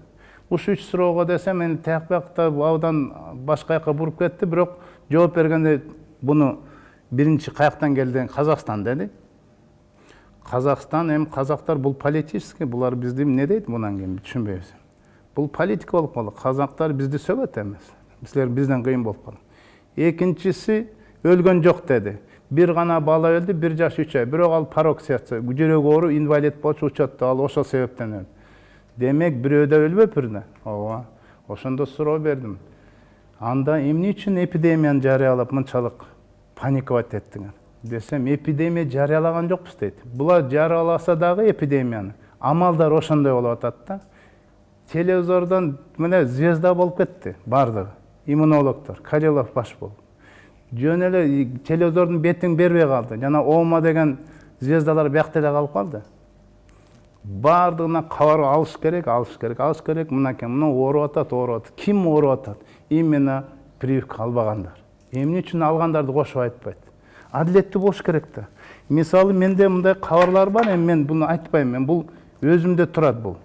Ушу 3 суроого десем, мен тиякбакта абдан башка жака буруп кетти, бирок жооп бергенде буну биринчи каяктан келди? Казакстан деди. Казакстан, эми казактар бул политический, булар бизди эмне дейт мунан кийин түшүнбөйбүз. Бул политика болуп калды. Казактар бизди сөгөт эмес. Силер бизден кыйын болуп калды. Экинчиси, өлгөн жок деди. Бир гана бала өлдү, 1 жаш 3 ай. Бирок ал пароксия, жүрөк оору, инвалид болчу, учетто ал ошол себептен өлдү. Демек, бирөө да өлбөпүр да. Ооба. Ошондо суроо бердим. Анда эмне үчүн эпидемияны жарыялап мынчалык паниковать эттиңер? Десем, эпидемия жарыялаган жокпуз дейт. Булар жарыяласа дагы эпидемияны. Амалдар ошондой болуп атат да. Телевизордон мына звезда болуп кетти бардыгы. Иммунологдор, Калилов баш болуп. Жөн эле телевизордун бетин бербей калды. Жана Ома деген звездалар биякта эле калып калды. Бардыгына кабар алыш керек. Мынакей, мына ооруп атат. Ким ооруп атат? Именно прививка албагандар. Эмне үчүн алгандарды кошуп айтпайт. Адилеттүү болуш керек да. Мисалы менде мындай кабарлар бар, эми мен буну айтпайм, мен бул өзүмдө турат бул.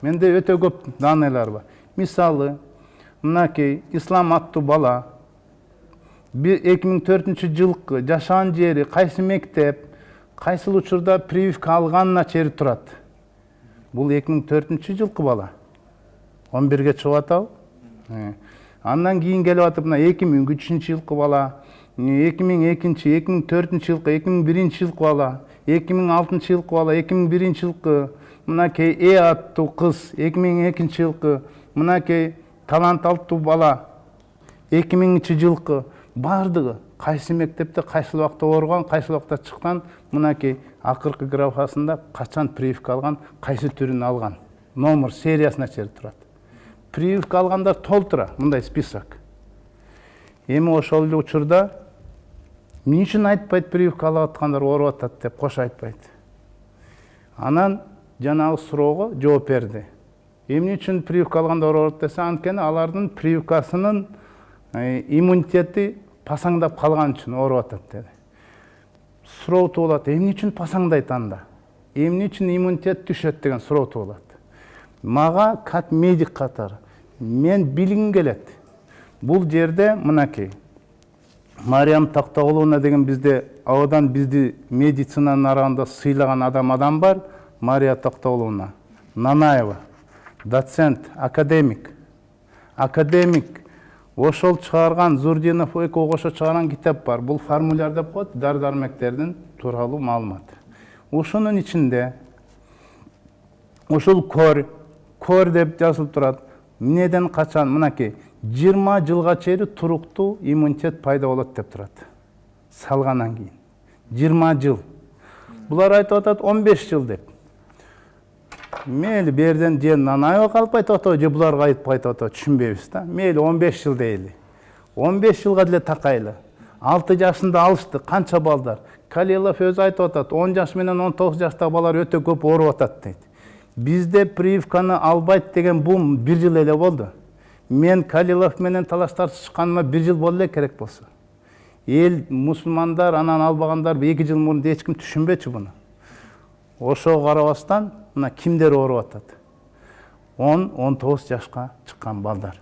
Менде өтө көп даныйлар бар. Мисалы, мынакей Ислам аттуу бала 2004 жылкы жашаган жери, кайсы мектеп, кайсыл учурда прививка алганына чейин турат. Бул 2004 жылкы бала. 11-ге чыгып атабы? Андан кийин келип атып, мына 2003 жылкы бала, 2002, 2004 жылкы, 2001 жылкы бала, 2006 жылкы бала, 2001 жылкы, мынакей аттуу кыз 2002 жылкы, мынакей талант аттуу бала 2000 жылкы, бардыгы кайсы мектепте кайсыл убакта ооруган, кайсыл убакта чыккан, мынакей акыркы графасында качан прививка алган, кайсы түрүн алган, номер сериясына чейин турат. Прививка алгандар толтура, мындай список. Эми ошол эле учурда эмне үчүн айтпайт прививка алып аткандар ооруп атат деп кош айтпайт. Анан жанагы суроого жооп берди. Эмне үчүн прививка алгандар ооруп десе, анткени алардын прививкасынын иммунитети пасаңдап калган үчүн ооруп атат деди. Суроо туулат, эмне үчүн пасаңдайт анда? Эмне үчүн иммунитет түшөт деген суроо туулат. Мага как медик катары мен билгим келет. Бул жерде мынакей Мариям Тактагуловна деген бизде абадан бизди медицинанын арасында сыйлаган адам бар. Мария Тактагуловна Нанаева, доцент, академик. Ошол чыгарган Зурдинов экөө кошо чыгарган китап бар. Бул формуляр деп коет, дары-дармектердин тууралуу маалымат. Ошонун ичинде ошол кор деп жазылып турат. Эмнеден качан мынакей 20 жылга чейин туруктуу иммунитет пайда болот деп турат. Салгандан кийин 20 жыл. Булар айтып атат 15 жыл деп. Мейли берден же Нанаева калып айтып атат, же буларга айтып атат, түшүнбөйбүз да. Мейли 15 жыл дейли. 15 жылга деле такайлы. 6 жашында алышты, канча балдар. Калилов өзү айтып атат, 10 жаш менен 19 жаштагы балдар өтө көп ооруп атат дейт. Бизде прививканы албайт деген бум 1 жыл эле болду. Мен Калилов менен талаштар чыкканыма 1 жыл болду эле керек болсо. Эл мусулмандар анан албагандар 2 жыл мурун эч ким түшүнбөчү буну. Ошого карабастан мына кимдер ооруп атат? 10-19 жашка чыккан балдар.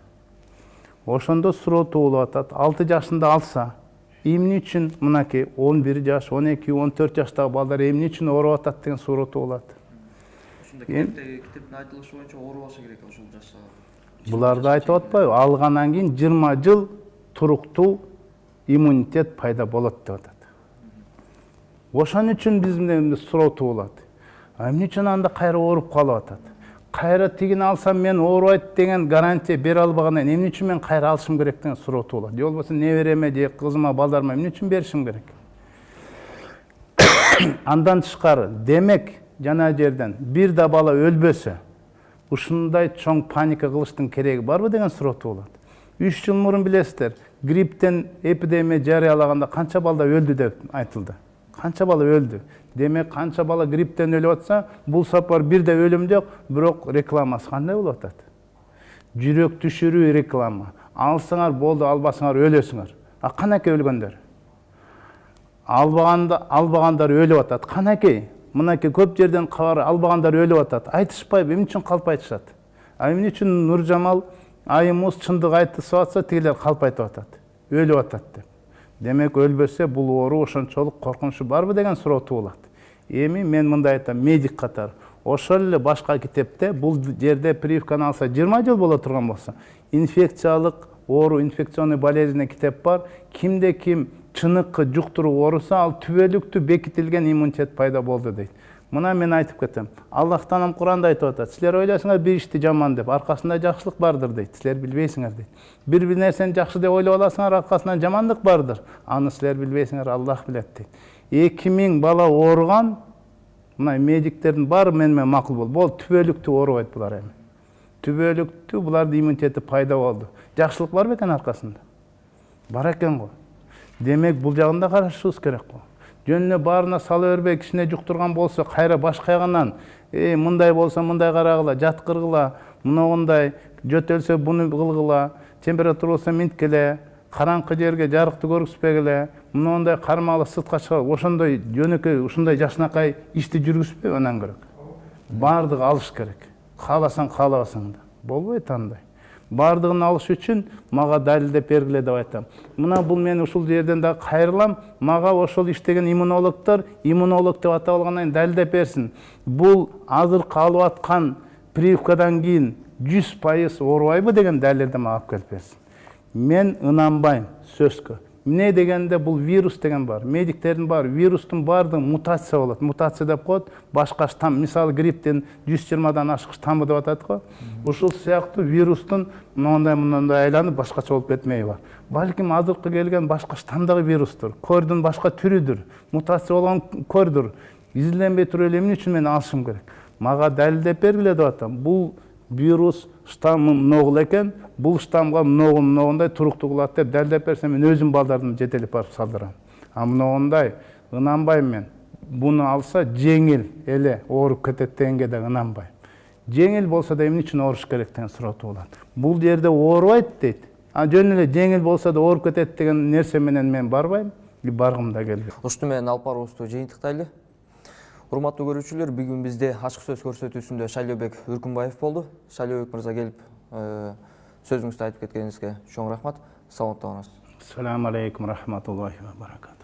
Ошондо суроо туулуп атат. 6 жашында алса, эмне үчүн мынакей 11 жаш, 12, 14 жаштагы балдар эмне үчүн ооруп атат деген суроо туулат. Китептин айтылышы боюнча оорубашы керек ошол жашта. Буларды айтып атпайбы? Алгандан кийин 20 жыл туруктуу иммунитет пайда болот деп атат. Ошон үчүн бизде суроо туулат. Эмне үчүн анда кайра ооруп калып атат? Кайра тигини алсам мен оорубайт деген гарантия бере албагандан эмне үчүн мен кайра алышым керек деген суроо туулат. Же болбосо небереме же кызыма, балдарыма эмне үчүн беришим керек? Андан тышкары, демек жана жерден бир да бала өлбөсө, ушундай чоң паника кылыштын кереги барбы деген суроо туулат. 3 жыл мурун билесиздер, грипптен эпидемия жарыялаганда канча балда өлдү деп айтылды. Канча бала өлдү. Демек канча бала грипптен өлүп атса, бул сапар бир да өлүм жок, бирок рекламасы кандай болуп атат? Жүрөк түшүрүү реклама. Алсаңар болду, албасаңар өлөсүңөр. А канакей өлгөндөр? Албагандар өлүп атат. Канакей? Мынакей көп жерден кабар албагандар өлүп атат. Айтышпайбы, эмне үчүн калп айтышат? А эмне үчүн Нуржамал айымыз чындык айтып атса, тигилер калп айтып атат? Өлүп атат деп. Демек өлбөсө бул оору ошончолук коркунучу барбы деген суроо туулат. Эми мен мындай айтам, медик катары. Ошол эле башка китепте бул жерде прививканы алса 20 жыл боло турган болсо, инфекциялык оору, инфекционный болезнь китеп бар. Кимде ким чыныкы жуктуруп ооруса, ал түбөлүктүү бекитилген иммунитет пайда болду дейт. Мына мен айтып кетем. Аллахтан Куранда айтып атат. Силер ойлосуңар бир ишти жаман деп, аркасында жакшылык бардыр дейт. Силер билбейсиңер дейт. Бир нерсени жакшы деп ойлоп аласыңар, аркасынан жамандык бардыр. Аны силер билбейсиңер, Аллах билет дейт. 2000 бала ооруган, мына медиктердин баары менен макул болду. Бул түбөлүктүү оорубайт булар эми. Түбөлүктүү булардын иммунитети пайда болду. Жакшылык бар бекен аркасында? Бар экен го. Демек бул жагында карашыбыз керек го. Жөнүнө баарына сала бербей кишине жуктурган болсо, кайра башка ягынан мындай болсо мындай карагыла, жаткыргыла, мындай жөтөлсө буну кылгыла, температура болса минткеле, караңкы жерге жарыкты көргүзбөгүле, мындай кармалы сыртка чыгып, ошондой жөнөкөй, ушундай жакшынакай ишти жүргүзбөй анан керек. Бардыгы алыш керек. Кааласаң, каалабасаң да. Болбойт андай. Бардыгын алыш үчүн мага далилдеп бергиле деп айтам. Мына бул мен ушул жерден да кайрылам, мага ошол иштеген иммунологдор, иммунолог деп атап алгандан далилдеп берсин. Бул азыркы алып аткан прививкадан кийин 100% оорубайбы деген далилди мага алып келип берсин. Мен ынанбайм сөзгө. Эмне дегенде бул вирус деген бар. Медиктердин бар, вирустун бардыгы мутация болот. Мутация деп коет, башка штамм, мисалы грипптен 120дан ашык штаммы деп атат го. Ушул сыяктуу вирустун мындай айланып башкача болуп кетмеyi бар. Балким азыркы келген башка штамдагы вирустур. Көрдүн башка түрүдүр. Мутация болгон көрдүр. Изилденбей туруп эле эмне үчүн мен алышым керек? Мага далилдеп бергиле деп атам. Бул вирус штаммы многул экен, бул штамга многундай туруктуу кылат деп далилдеп берсем, мен өзүм балдардын жетелеп барып салдырам. А многундай ынанбайм мен. Буну алса жеңил эле ооруп кетет дегенге да ынанбайм. Жеңил болсо да эмне үчүн ооруш керек деген суроо туулат. Бул жерде оорубайт дейт. А жөн эле жеңил болсо да ооруп кетет деген нерсе менен мен барбайм, баргым да келбейт. Ушуну менен алып баруубузду жыйынтыктайлы. Урматтуу көрүүчүлөр, бүгүн бизде ачык сөз көрсөтүүсүндө Шайлообек Үркүнбаев болду. Шайлообек мырза келип сөзүңүздү айтып кеткениңизге чоң рахмат. Саламатта болуңуз. Ассаламу алейкум рахматуллахи ва баракатух.